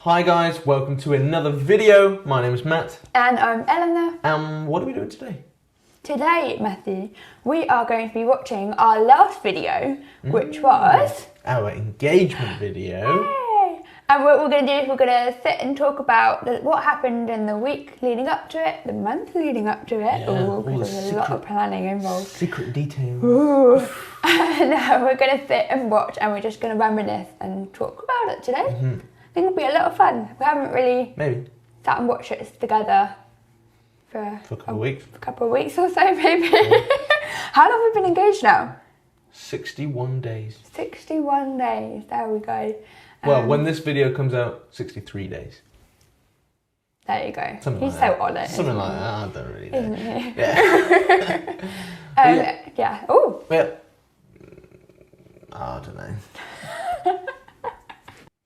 Hi guys, welcome to another video. My name is Matt. And I'm Eleanor. What are we doing today? Today, Matthew, we are going to be watching our last video, which was... Our engagement video. Yay! And what we're going to do is we're going to sit and talk about what happened in the week leading up to it, the month leading up to it. Yeah, Because there's a lot of planning involved. Secret details. Ooh. And we're going to sit and watch and we're just going to reminisce and talk about it today. Mm-hmm. I think it'll be a lot of fun. We haven't really sat and watched it together for a couple of weeks. A couple of weeks or so, maybe. Yeah. How long have we been engaged now? 61 days. 61 days. There we go. Well, when this video comes out, 63 days. There you go. Something He's like so that. on it. Something like that. I don't really know. Isn't he? Yeah. Yeah. Oh. Yeah. I don't know.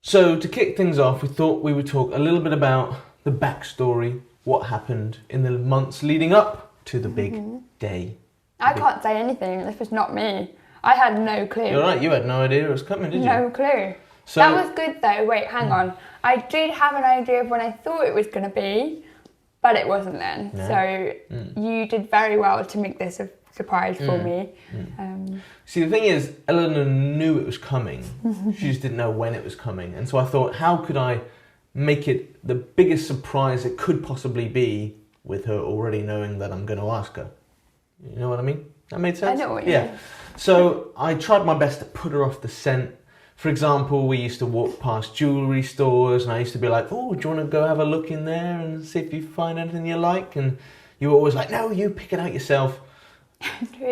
So to kick things off, we thought we would talk a little bit about the backstory, what happened in the months leading up to the big day. I can't say anything. This was not me. I had no clue. You're right. You had no idea it was coming, did you? No clue. So, that was good though. Wait, hang on. I did have an idea of when I thought it was going to be, but it wasn't then. No. So you did very well to make this a surprise for me. See, the thing is, Eleanor knew it was coming. She just didn't know when it was coming. And so I thought, how could I make it the biggest surprise it could possibly be with her already knowing that I'm going to ask her? You know what I mean? That made sense? I know what you mean. So I tried my best to put her off the scent. For example, we used to walk past jewellery stores and I used to be like, oh, do you want to go have a look in there and see if you find anything you like? And you were always like, no, you pick it out yourself.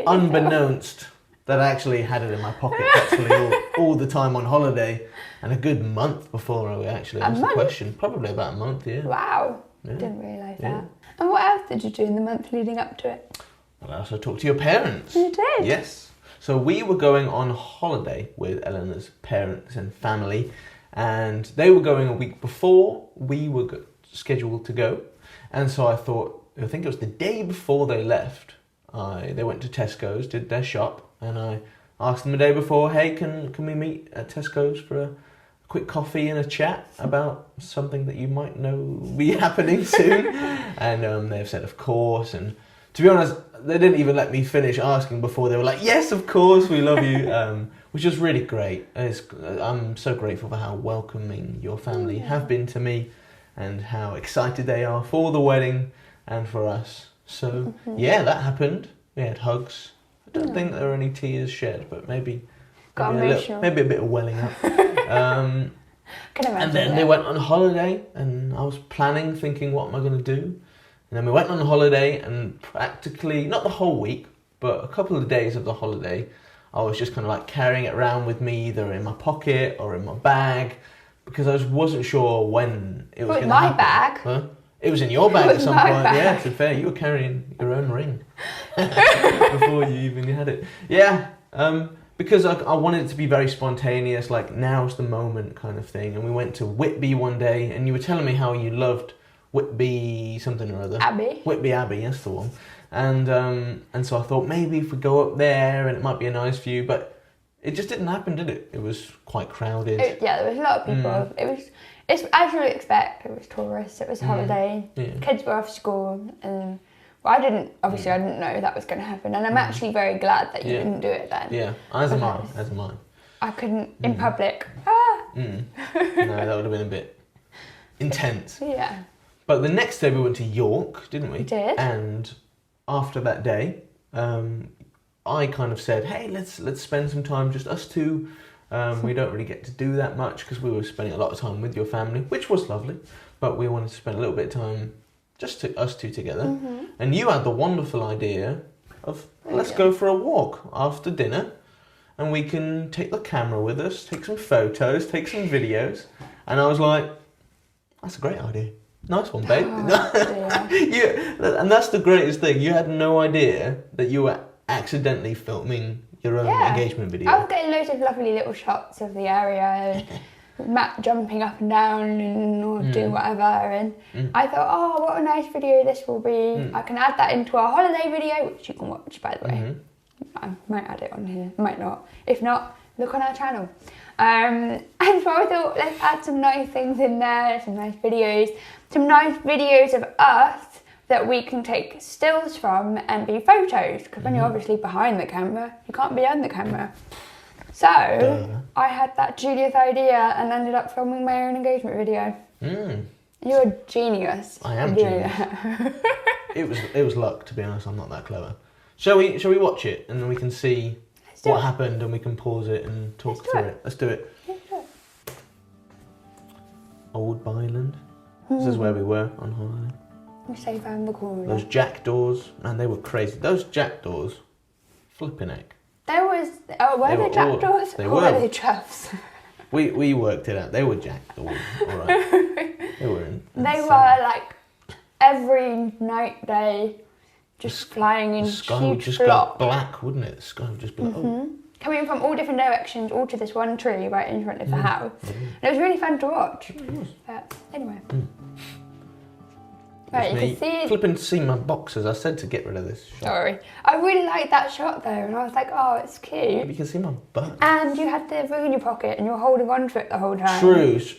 Unbeknownst that I actually had it in my pocket practically all the time on holiday, and a good month before I actually asked the question. Probably about a month, yeah. Wow, didn't realise that. And what else did you do in the month leading up to it? Well, I also talked to your parents. You did? Yes. So we were going on holiday with Eleanor's parents and family, and they were going a week before we were scheduled to go. And so I think it was the day before they left, they went to Tesco's, did their shop, and I asked them the day before, hey, can we meet at Tesco's for a quick coffee and a chat about something that you might know will be happening soon? And they've said, of course. And to be honest, they didn't even let me finish asking before they were like, yes, of course, we love you, which is really great. I'm so grateful for how welcoming your family have been to me and how excited they are for the wedding and for us. So, yeah, that happened. We had hugs. I don't think there were any tears shed, but maybe a bit of welling up. And then they went on holiday, and I was planning, thinking, what am I going to do? And then we went on holiday, and practically, not the whole week, but a couple of days of the holiday, I was just kind of like carrying it around with me, either in my pocket or in my bag, because I just wasn't sure when it was going to happen. Bag? Huh? It was in your bag at some point. Bag. Yeah, to be fair, you were carrying your own ring before you even had it. Yeah, because I wanted it to be very spontaneous, like now's the moment kind of thing. And we went to Whitby one day, and you were telling me how you loved Whitby something or other. Abbey. Whitby Abbey, that's the one. And so I thought maybe if we go up there and it might be a nice view, but it just didn't happen, did it? It was quite crowded. There was a lot of people. It's as you would expect. It was tourists. It was holiday. Kids were off school, and I didn't know that was going to happen. And I'm actually very glad that you didn't do it then. Yeah, as am I. I couldn't in public. No, that would have been a bit intense. Yeah. But the next day we went to York, didn't we? We did. And after that day, I kind of said, hey, let's spend some time just us two. We don't really get to do that much because we were spending a lot of time with your family, which was lovely, but we wanted to spend a little bit of time just us two together. And you had the wonderful idea of let's go for a walk after dinner, and we can take the camera with us, take some photos, take some videos. And I was like, that's a great idea. Nice one, babe. And that's the greatest thing. You had no idea that you were accidentally filming your own engagement video. I was getting loads of lovely little shots of the area, and Matt jumping up and down or doing whatever, and I thought, oh, what a nice video this will be. I can add that into our holiday video, which you can watch, by the way. I might add it on here, might not. If not, look on our channel. And so I thought, let's add some nice things in there, some nice videos of us that we can take stills from and be photos. Because when you're obviously behind the camera, you can't be on the camera. So I had that genius idea and ended up filming my own engagement video. You're a genius. I am genius. It was luck, to be honest. I'm not that clever. Shall we watch it and then we can see what happened and we can pause it and talk through it? Let's do it. Old Byland. This is where we were on holiday. We're safe around the corner. Those jackdaws, man, they were crazy. Those jackdaws, flipping heck. Were they jackdaws? They or were. Were they troughs? We worked it out. They were jackdaws. All right. They were. They were like every night day, just flying in the sky would just flocks. go black, wouldn't it? The sky would just be like, coming from all different directions, all to this one tree right in front of the house. And it was really fun to watch. It was. But anyway. Right, you can see... Flipping to see my boxes. I said to get rid of this shot. Sorry. I really liked that shot though, and I was like, oh, it's cute. You can see my butt. And you had the ring in your pocket, and you were holding on to it the whole time.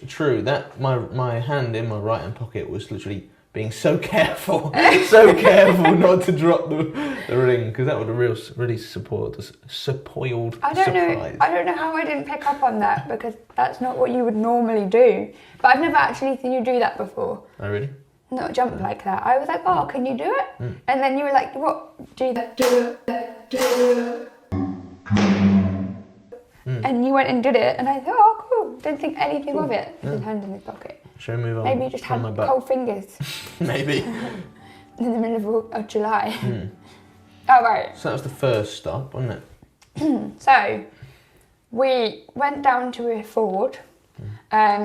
True. That my hand in my right hand pocket was literally being so careful not to drop the ring, because that would have really spoiled surprise. I don't know how I didn't pick up on that, because that's not what you would normally do. But I've never actually seen you do that before. Oh really? Not jump like that. I was like, oh, can you do it? And then you were like, what? Do that. And you went and did it, and I thought, oh, cool. Didn't think anything of it. With his hand in his pocket. Shall we move on? Maybe you just had cold fingers. Maybe. In the middle of July. Oh, right. So that was the first stop, wasn't it? So, we went down to a Ford.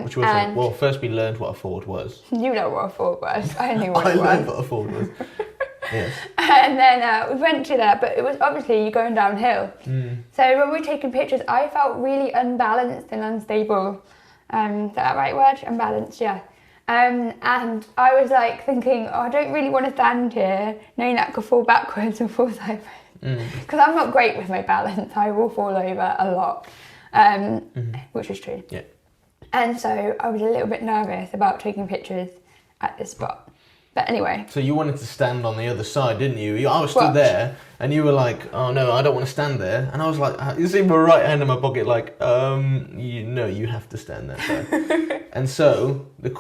Which was well, first we learned what a Ford was. You know what a Ford was. I knew what it was. I learned what a Ford was. Yes. And then we went to that, but it was obviously you going downhill. So when we were taking pictures, I felt really unbalanced and unstable. Is that the right word? Unbalanced, yeah. And I was like thinking, oh, I don't really want to stand here, knowing that I could fall backwards and fall sideways. Because I'm not great with my balance. I will fall over a lot, which is true. Yeah. And so I was a little bit nervous about taking pictures at this spot. But anyway. So you wanted to stand on the other side, didn't you? I was stood there, and you were like, oh no, I don't want to stand there. And I was like, you see my right hand in my pocket, like, you have to stand there side. And so, this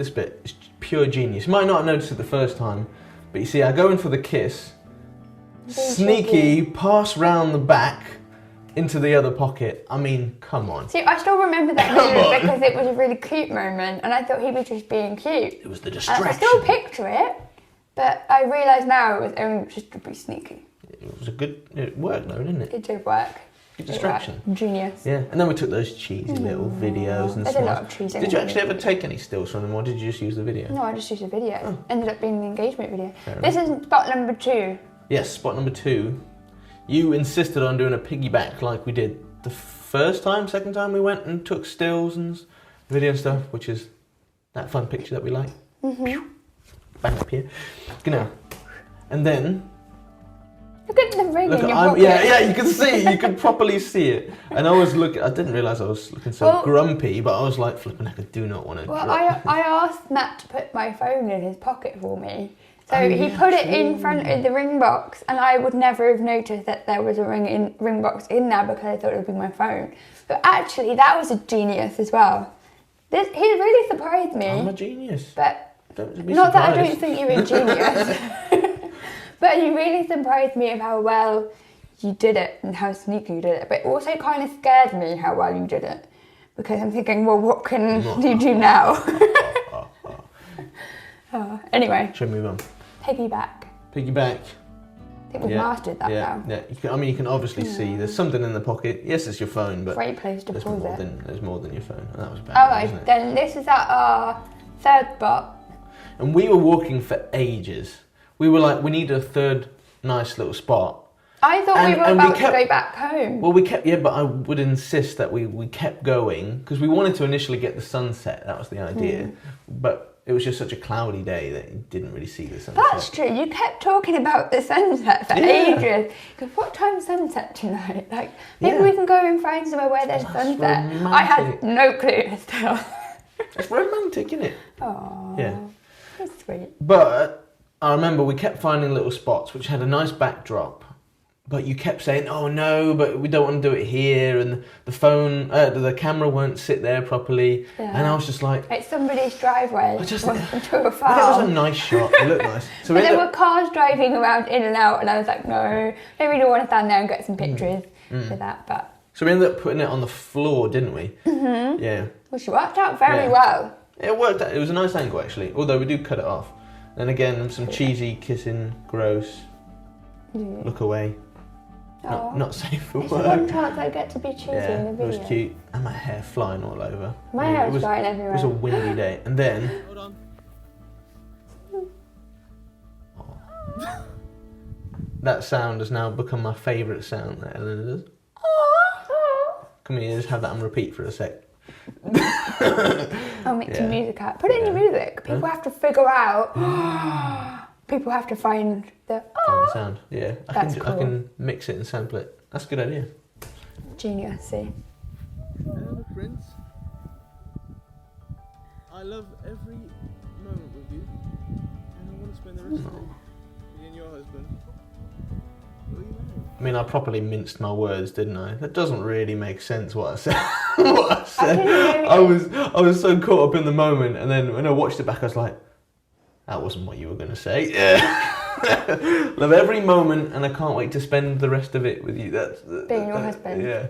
bit is pure genius. You might not have noticed it the first time, but you see, I go in for the kiss, sneaky, pass round the back, into the other pocket. I mean, come on. See, I still remember that moment because it was a really cute moment, and I thought he was just being cute. It was the distraction. I still picture it, but I realise now it was only just to be sneaky. It worked though, didn't it? It did work. Good distraction. Genius. Yeah, and then we took those cheesy little videos and There's a lot of cheese in Did you actually ever take any stills from them, or did you just use the video? No, I just used the video. Oh. Ended up being the engagement video. This is spot number 2. Yes, spot number 2. You insisted on doing a piggyback like we did the second time we went and took stills and video and stuff, which is that fun picture that we like. Bang up here. Genau. And then... Look at the ring in your pocket. Yeah, you can see it. You can properly see it. And I was looking... I didn't realise I was looking so grumpy, but I was like, flipping heck, I do not want to... Well, I asked Matt to put my phone in his pocket for me. So he put it in front of the ring box, and I would never have noticed that there was a ring box in there because I thought it would be my phone. But actually, that was a genius as well. He really surprised me. I'm a genius. But not that I don't think you're a genius. But you really surprised me of how well you did it and how sneaky you did it. But it also kind of scared me how well you did it. Because I'm thinking, well, what can you do now? Anyway. Should we move on? Piggyback. I think we've mastered that now. Yeah, you can obviously see there's something in the pocket. Yes, it's your phone, but great place to pause it. There's more than your phone, and that was bad. Alright, then this is at our third spot. And we were walking for ages. We were like, we need a third nice little spot. I thought we were about to go back home. Well, but I would insist that we kept going because we wanted to initially get the sunset. That was the idea, but it was just such a cloudy day that you didn't really see the sunset. That's true. You kept talking about the sunset for ages. Because what time's sunset tonight? Like, maybe we can go and find somewhere where there's sunset. Romantic. I had no clue still. It's romantic, isn't it? Oh, yeah, that's sweet. But I remember we kept finding little spots which had a nice backdrop. But you kept saying, "Oh no, but we don't want to do it here," and the camera won't sit there properly. Yeah. And I was just like, "It's somebody's driveway." I just to a farm. But it was a nice shot. It looked nice. So but there were cars driving around in and out, and I was like, "No, I don't really want to stand there and get some pictures for that." But so we ended up putting it on the floor, didn't we? Mm-hmm. Yeah. Which worked out very well. It worked out. It was a nice angle actually. Although we do cut it off. And again, some cheesy kissing, gross. Look away. Not safe for work. It's the one chance I get to be cheesy in the video. It was cute. And my hair flying all over. My hair was flying everywhere. It was a windy day. And then... Hold on. That sound has now become my favourite sound that Eleanor does. Come here, just have that on repeat for a sec. I'll make some music out. Put it in your music. People have to figure out... People have to find the sound. Yeah, I can mix it and sample it. That's a good idea. Genius, see. Hello, Prince. I love every moment with you, and I want to spend the rest of it being your husband. I mean, I properly minced my words, didn't I? That doesn't really make sense what I said. I was so caught up in the moment, and then when I watched it back, I was like, that wasn't what you were going to say. Yeah. Love every moment, and I can't wait to spend the rest of it with you. Being your husband. Yeah.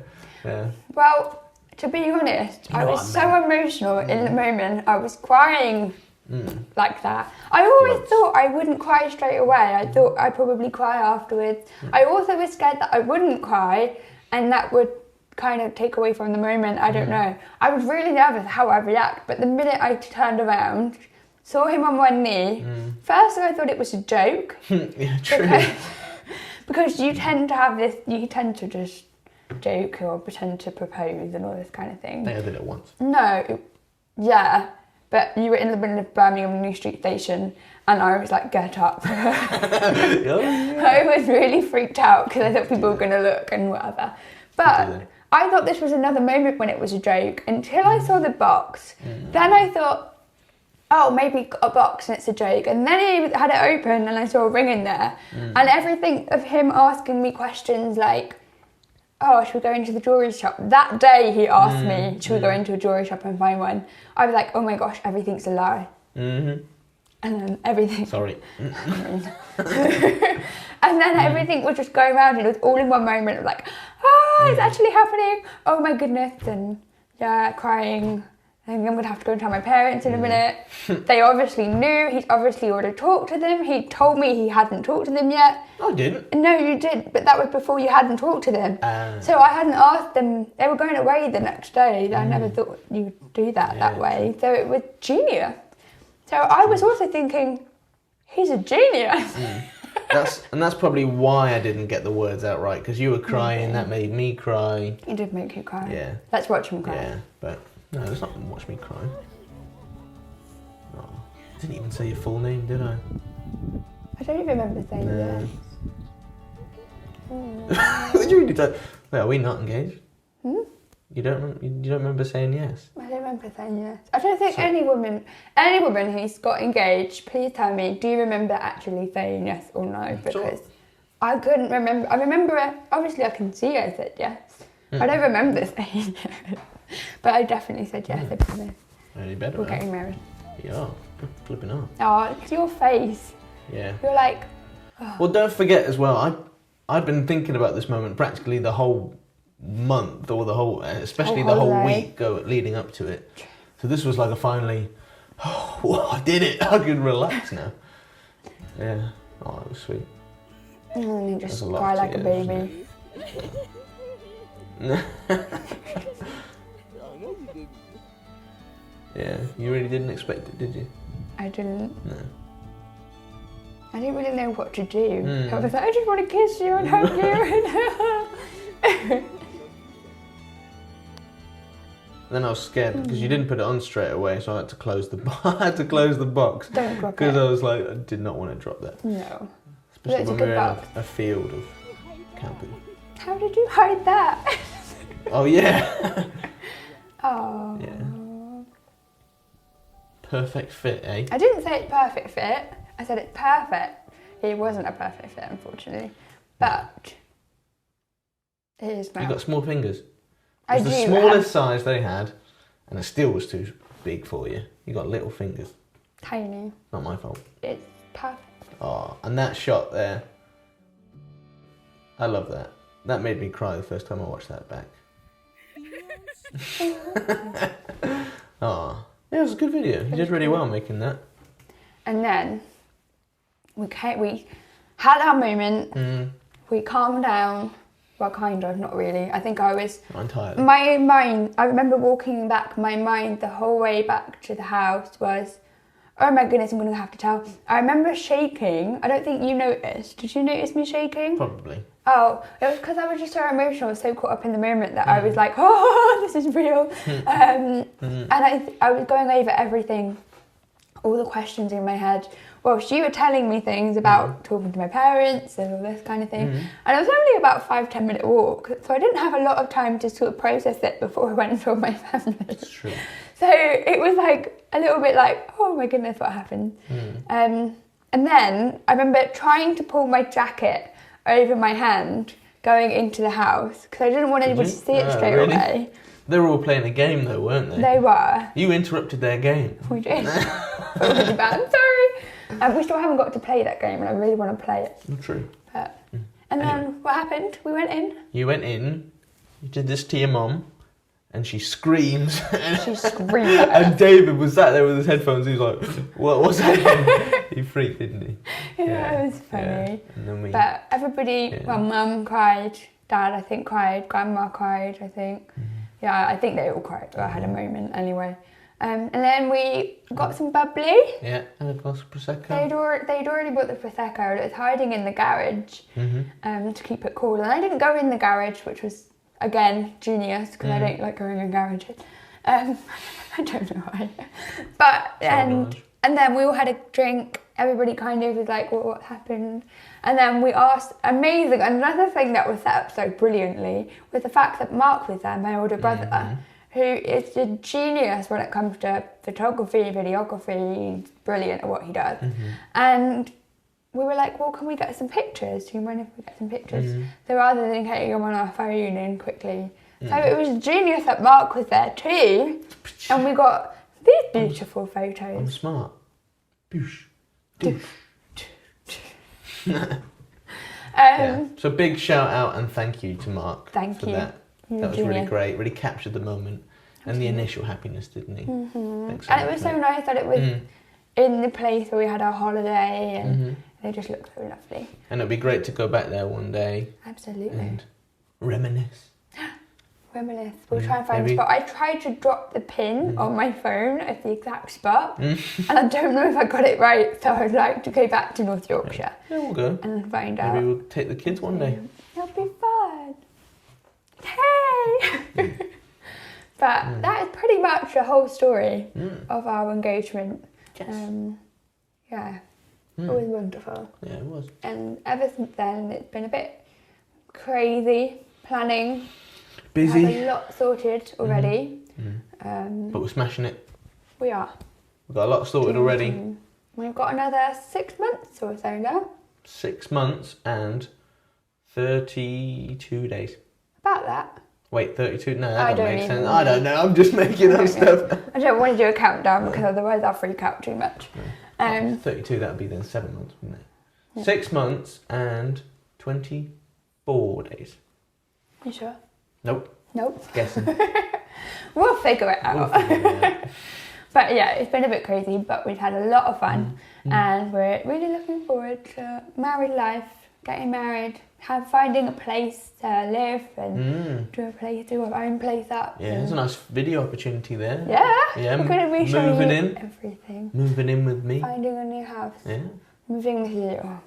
Well, to be honest, I was so emotional in the moment. I was crying like that. I always thought I wouldn't cry straight away. I thought I'd probably cry afterwards. I also was scared that I wouldn't cry, and that would kind of take away from the moment. I don't know. I was really nervous how I'd react, but the minute I turned around, saw him on one knee. First, I thought it was a joke. Yeah, true. Because you tend to have this, you tend to just joke or pretend to propose and all this kind of thing. I did it once. No, but you were in the middle of Birmingham New Street Station, and I was like, get up. I was really freaked out because I thought people were going to look and whatever. But I thought this was another moment when it was a joke until I saw the box. Then I thought, oh, maybe a box and it's a joke. And then he had it open and I saw a ring in there. And everything of him asking me questions like, oh, should we go into the jewellery shop? That day he asked me, should we go into a jewellery shop and find one? I was like, oh my gosh, everything's a lie. And then everything... Sorry. And then everything was just going around and it was all in one moment of like, it's actually happening. Oh my goodness. And crying. I think I'm going to have to go and tell my parents in a minute. They obviously knew. He'd obviously already talked to them. He told me he hadn't talked to them yet. I didn't. No, you did. But that was before you hadn't talked to them. So I hadn't asked them. They were going away the next day. I never thought you would do that way. So it was genius. So I was also thinking, he's a genius. That's probably why I didn't get the words out right. Because you were crying. That made me cry. It did make you cry. Yeah. Let's watch him cry. Yeah, but... No, let's not watch me cry. Oh, I didn't even say your full name, did I? I don't even remember saying that. What do you mean you don't? Wait, are we not engaged? You don't remember saying yes? I don't remember saying yes. I don't think any woman who's got engaged, please tell me, do you remember actually saying yes or no? Because I couldn't remember. I remember, obviously I can see I said yes. I don't remember saying yes. But I definitely said yes. I promise. Any better? We're getting married. Yeah, flipping up. Oh, it's your face. Yeah. You're like... Oh. Well, don't forget as well, I've been thinking about this moment practically the whole month, or especially the whole week leading up to it. So this was like a finally, I did it, I can relax now. Yeah, oh, it was sweet. And then you just cry like a baby. Yeah, you really didn't expect it, did you? I didn't. No. I didn't really know what to do. I was like, I just want to kiss you and hug you. then I was scared because you didn't put it on straight away, so I had to close the box. Don't drop it. Because I was like, I did not want to drop that. No. Especially when we were in a field of camping. How did you hide that? Oh yeah. Oh. Yeah. Perfect fit, eh? I didn't say it's perfect fit. I said it's perfect. It wasn't a perfect fit, unfortunately. But it is now. You got small fingers. It I was do. the smallest size they had, and it still was too big for you. You got little fingers. Tiny. Not my fault. It's perfect. Oh, and that shot there. I love that. That made me cry the first time I watched that back. Oh, yeah, it was a good video. You did really well making that. And then we had our moment. We calmed down. Well, kind of, not really. I think I was... Not entirely. My mind, I remember walking back, my mind the whole way back to the house was, oh my goodness, I'm going to have to tell. I remember shaking. I don't think you noticed. Did you notice me shaking? Probably. Oh, it was because I was just so emotional, so caught up in the moment that I was like, oh, this is real. And I was going over everything, all the questions in my head. Well, you were telling me things about talking to my parents and all this kind of thing. And it was only about a 5-10 minute walk, so I didn't have a lot of time to sort of process it before I went and told my family. That's true. So it was like a little bit like, oh my goodness, what happened? And then I remember trying to pull my jacket over my hand going into the house because I didn't want anybody to see it straight away. They were all playing a game though, weren't they? They were. You interrupted their game. We did. Really bad. I'm sorry. We still haven't got to play that game and I really want to play it. True. But, and then what happened? We went in. You went in, you did this to your mum, and she screams. She screamed at us. And David was sat there with his headphones. He was like, "What's happening?" He freaked, didn't he? Yeah, it was funny. Yeah. And then but everybody, well, Mum cried, Dad I think cried, Grandma cried, I think. Yeah, I think they all cried. I had a moment anyway. And then we got some bubbly. Yeah, and a glass of Prosecco. They'd already bought the Prosecco. It was hiding in the garage to keep it cool. And I didn't go in the garage, which was, again, genius, because I don't like going in garages. I don't know why. But, and then we all had a drink. Everybody kind of was like, well, what happened? And then we asked, amazing, another thing that was set up so brilliantly was the fact that Mark was there, my older brother, who is a genius when it comes to photography, videography. He's brilliant at what he does. And we were like, well, can we get some pictures? Do you mind if we get some pictures? So rather than getting them on our phone and quickly. So it was genius that Mark was there too. And we got these beautiful photos. I'm smart. Boosh. Doosh. Yeah. So big shout out and thank you to Mark for that. That was really great, really captured the moment and the initial happiness, didn't he? And it was so nice that it was in the place where we had our holiday and they just looked so lovely. And it'd be great to go back there one day. Absolutely. And reminisce. Reminisce. We'll try and find a spot. I tried to drop the pin on my phone at the exact spot and I don't know if I got it right, so I'd like to go back to North Yorkshire. Yeah, we'll go. And find out. Maybe we'll take the kids one day. It'll be fun. Hey! But that is pretty much the whole story of our engagement. Yes. Yeah, it was wonderful. Yeah, it was. And ever since then, it's been a bit crazy planning. Busy. We have a lot sorted already. But we're smashing it. We are. We've got a lot sorted already. We've got another 6 months or so now. 6 months and 32 days. About that. Wait, 32? No, that don't make sense. even I don't know, I'm just making up stuff. I don't want to do a countdown because otherwise I'll freak out too much. 32, that would be then 7 months, wouldn't it? Yeah. 6 months and 24 days. You sure? Nope. Nope. Guessing. We'll figure it out. But yeah, it's been a bit crazy, but we've had a lot of fun and we're really looking forward to married life, getting married, finding a place to live and do our own place up. Yeah, there's a nice video opportunity there. Yeah, we're going to be showing moving you in. everything. Moving in with me. Finding a new house. Yeah. Moving with you. Oh,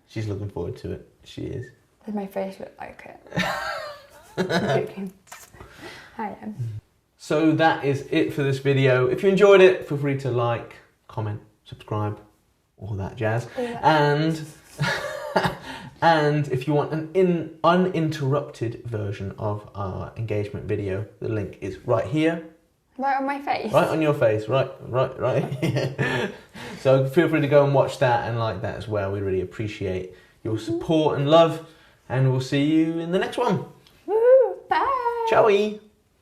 She's looking forward to it. She is. does my face look like it? I'm joking. I am. So that is it for this video. If you enjoyed it, feel free to like, comment, subscribe, all that jazz. Yeah. And if you want an uninterrupted version of our engagement video, the link is right here. Right on my face. Right on your face, right. So feel free to go and watch that and like that as well. We really appreciate your support and love, and we'll see you in the next one. Woo, bye. Ciao.